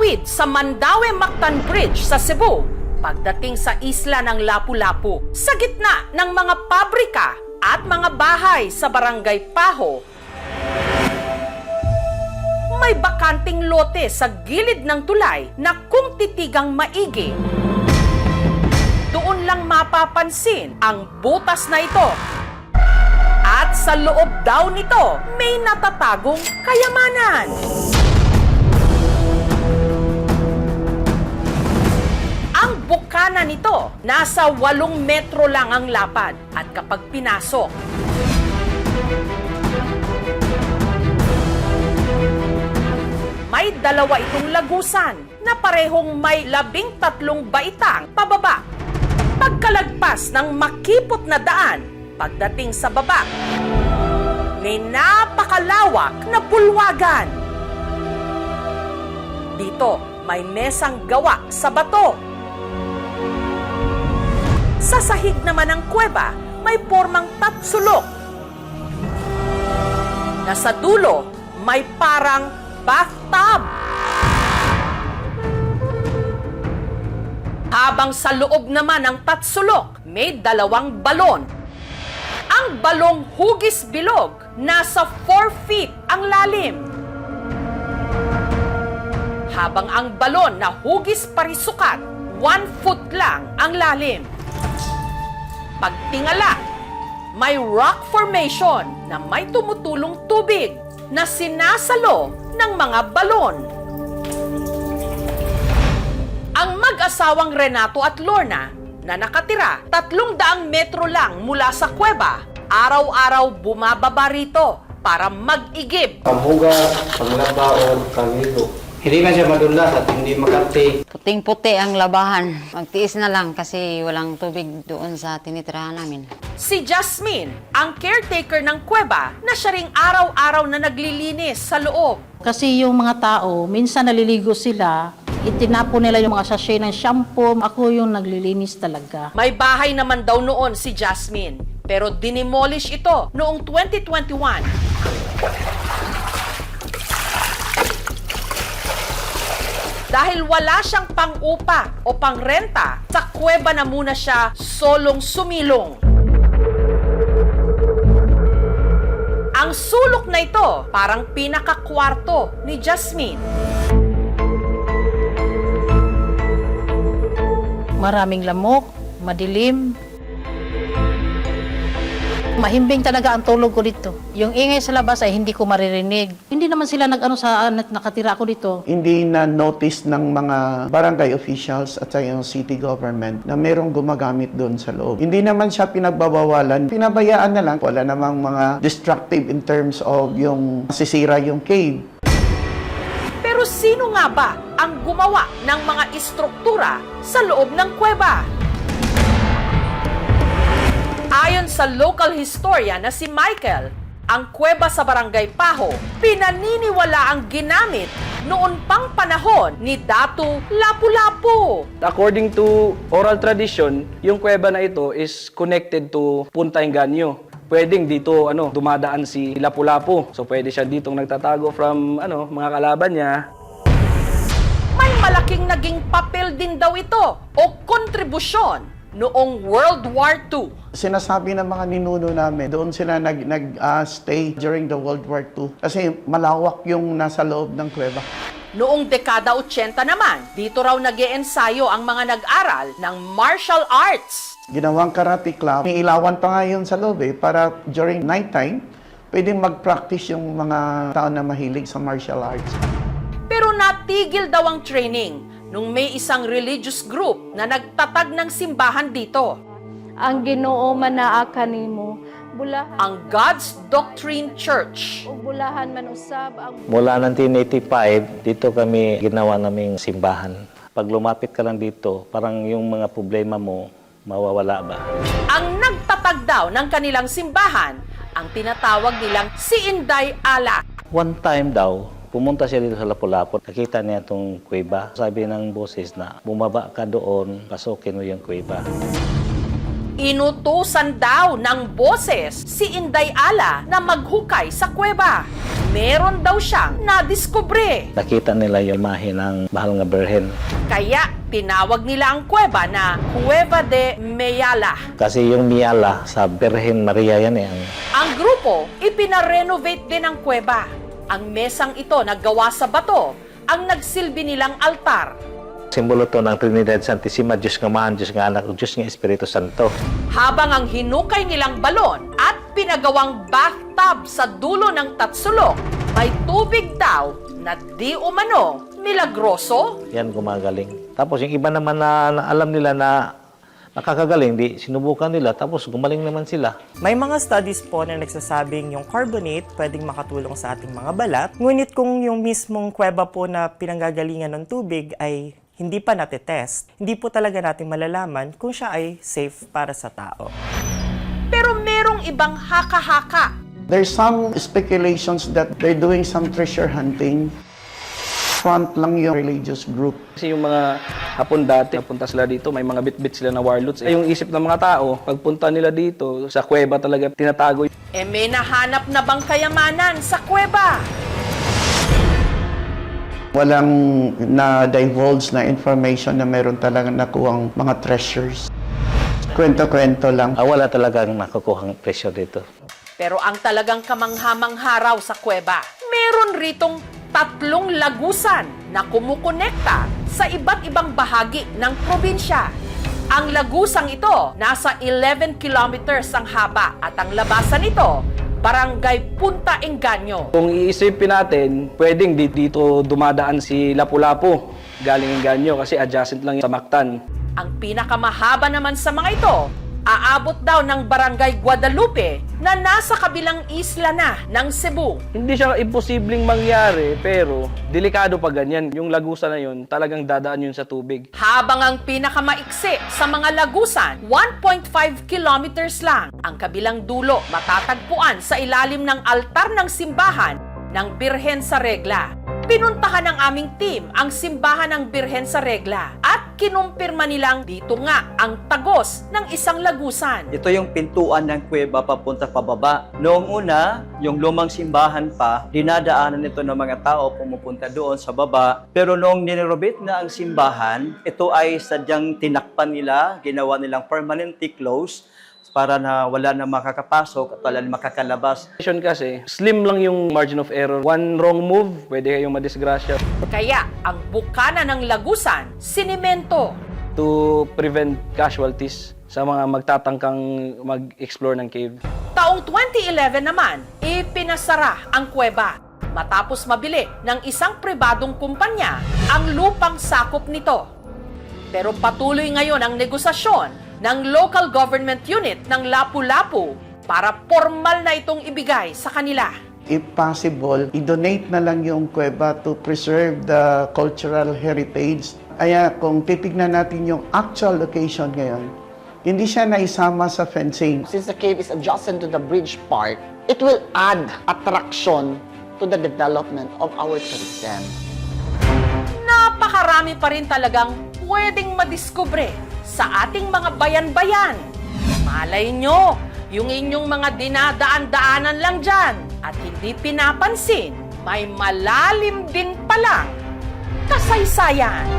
Tatawid sa Mandaue-Mactan Bridge sa Cebu, pagdating sa isla ng Lapu-Lapu, sa gitna ng mga pabrika at mga bahay sa Barangay Paho, may bakanting lote sa gilid ng tulay na kung titigang maigi, doon lang mapapansin ang butas na ito. At sa loob daw nito, may natatagong kayamanan. Ang bukana nito, nasa 8 metro lang ang lapad at kapag pinasok, may 2 itong lagusan na parehong may 13 baitang pababa. Pagkalagpas ng makipot na daan, pagdating sa baba, may napakalawak na bulwagan. Dito, may mesang gawa sa bato. Sa sahig naman ng kuweba, may pormang tatsulok. Nasa dulo, may parang bathtub. Habang sa loob naman ng tatsulok, may 2 balon. Ang balong hugis bilog, nasa 4 feet ang lalim. Habang ang balon na hugis parisukat, 1 foot lang ang lalim. Pagtingala, may rock formation na may tumutulong tubig na sinasalo ng mga balon. Ang mag-asawang Renato at Lorna na nakatira 300 metro lang mula sa kuweba, araw-araw bumababa rito para mag-igib. Panghugas, panglabaon, panghilo. Hindi na siya madulas at hindi makati. Puting-puti ang labahan. Magtiis na lang kasi walang tubig doon sa tinitirahan namin. Si Jasmine, ang caretaker ng kuweba na siya ring araw-araw na naglilinis sa loob. Kasi yung mga tao, minsan naliligo sila, itinapon nila yung mga sachet ng shampoo. Ako yung naglilinis talaga. May bahay naman daw noon si Jasmine, pero dinimolish ito noong 2021. Dahil wala siyang pang-upa o pang-renta, sa kuweba na muna siya solong sumilong. Ang sulok na ito parang pinakakwarto ni Jasmine. Maraming lamok, madilim. Mahimbing talaga ang tulog ko dito. Yung ingay sa labas ay hindi ko maririnig. Hindi naman sila nag-ano sa nakatira ako dito. Hindi na notice ng mga barangay officials at yung city government na merong gumagamit doon sa loob. Hindi naman siya pinagbabawalan. Pinabayaan na lang. Wala namang mga destructive in terms of yung sisira yung cave. Pero sino nga ba ang gumawa ng mga istruktura sa loob ng kuweba? Ayon sa local historian na si Michael, ang kuweba sa Barangay Paho, pinaniniwala ang ginamit noon pang panahon ni Datu Lapu-Lapu. According to oral tradition, yung kuweba na ito is connected to Punta Enganyo. Pwedeng dito dumadaan si Lapu-Lapu. So pwede siya ditong nagtatago from mga kalaban niya. May malaking naging papel din daw ito o kontribusyon noong World War II. Sinasabi ng mga ninuno namin, doon sila nag-stay during the World War II kasi malawak yung nasa loob ng kuweba. Noong dekada 80 naman, dito raw nag-e-ensayo ang mga nag-aral ng martial arts. Ginawang karate club. May ilawan pa nga yun sa loob para during nighttime, pwedeng mag-practice yung mga tao na mahilig sa martial arts. Pero natigil daw ang training nung may isang religious group na nagtatag ng simbahan dito. Ang Ginoo manaa nimo, bulahan Ang God's Doctrine Church. o bulahan man usab ang Mula 1985, dito kami ginawa naming simbahan. Pag lumapit ka lang dito, parang yung mga problema mo, mawawala ba? Ang nagtatag daw ng kanilang simbahan, ang tinatawag nilang si Inday Ala. One time daw, pumunta siya dito sa Lapu-Lapu. Nakita niya itong kuweba. Sabi ng boses na, bumaba ka doon, pasukin mo yung kuweba. Inutusan daw ng boses si Inday Ala na maghukay sa kuweba. Meron daw siyang nadiskubre. Nakita nila yung imahe ng Mahal nga Birhen. Kaya tinawag nila ang kuweba na Cueva de Mayala. Kasi yung Miyala sa Birhen Maria yan eh. Ang grupo, ipinarenovate din ang kuweba. Ang mesang ito na gawa sa bato ang nagsilbi nilang altar. Simbolo to ng Trinidad Santissima, Diyos nga Amahan, Diyos nga Anak, Diyos nga Espiritu Santo. Habang ang hinukay nilang balon at pinagawang bathtub sa dulo ng tatsulok, may tubig daw na di umano milagroso. Yan gumagaling. Tapos yung iba naman na alam nila na nakakagaling, di sinubukan nila, tapos gumaling naman sila. May mga studies po na nagsasabing yung carbonate pwedeng makatulong sa ating mga balat. Ngunit kung yung mismong kuweba po na pinanggagalingan ng tubig ay hindi pa natetest, hindi po talaga natin malalaman kung siya ay safe para sa tao. Pero merong ibang haka-haka. There's some speculations that they're doing some treasure hunting. Front lang yung religious group. Kasi yung mga Hapon dati, napunta sila dito, may mga bit-bit sila na warlords. Yung isip ng mga tao, pagpunta nila dito, sa kuweba talaga tinatago. May nahanap na bang kayamanan sa kuweba? Walang na-divulge na information na meron talagang nakuhang mga treasures. Kwento-kwento lang. Wala talagang nakukuhang presyo dito. Pero ang talagang kamangha-mangha raw sa kuweba, meron ritong 3 lagusan na kumukonekta sa iba't ibang bahagi ng probinsya. Ang lagusang ito, nasa 11 kilometers ang haba at ang labasan nito, Barangay Punta Engaño. Kung iisipin natin, pwedeng dito dumadaan si Lapu-Lapu galing Engaño kasi adjacent lang sa Mactan. Ang pinakamahaba naman sa mga ito, aabot daw ng Barangay Guadalupe na nasa kabilang isla na ng Cebu. Hindi siya imposibleng mangyari, pero delikado pa ganyan. Yung lagusan na yun, talagang dadaan yun sa tubig. Habang ang pinakamaiksi sa mga lagusan, 1.5 kilometers lang. Ang kabilang dulo matatagpuan sa ilalim ng altar ng simbahan ng Birhen sa Regla. Pinuntahan ng aming team ang simbahan ng Birhen sa Regla at kinumpirma nilang dito nga ang tagos ng isang lagusan. Ito yung pintuan ng kuweba papunta pababa. Noong una, yung lumang simbahan pa, dinadaanan nito ng mga tao pumupunta doon sa baba. Pero noong nirenovate na ang simbahan, ito ay sadyang tinakpan nila, ginawa nilang permanently closed para na wala na makakapasok at wala na makakalabas. Kasi slim lang yung margin of error. One wrong move, pwede kayong madisgrasya. Kaya ang bukana ng lagusan, sinimento. To prevent casualties sa mga magtatangkang mag-explore ng cave. Taong 2011 naman, ipinasara ang kuweba matapos mabili ng isang pribadong kumpanya ang lupang sakop nito. Pero patuloy ngayon ang negosasyon ng local government unit ng Lapu-Lapu para formal na itong ibigay sa kanila. If possible, i-donate na lang yung kuweba to preserve the cultural heritage. Kaya kung titignan natin yung actual location ngayon, hindi siya naisama sa fencing. Since the cave is adjacent to the bridge park, it will add attraction to the development of our tourism. Napakarami pa rin talagang pwedeng madiskubre sa ating mga bayan-bayan. Malay nyo, yung inyong mga dinadaan-daanan lang dyan at hindi pinapansin, may malalim din palang kasaysayan.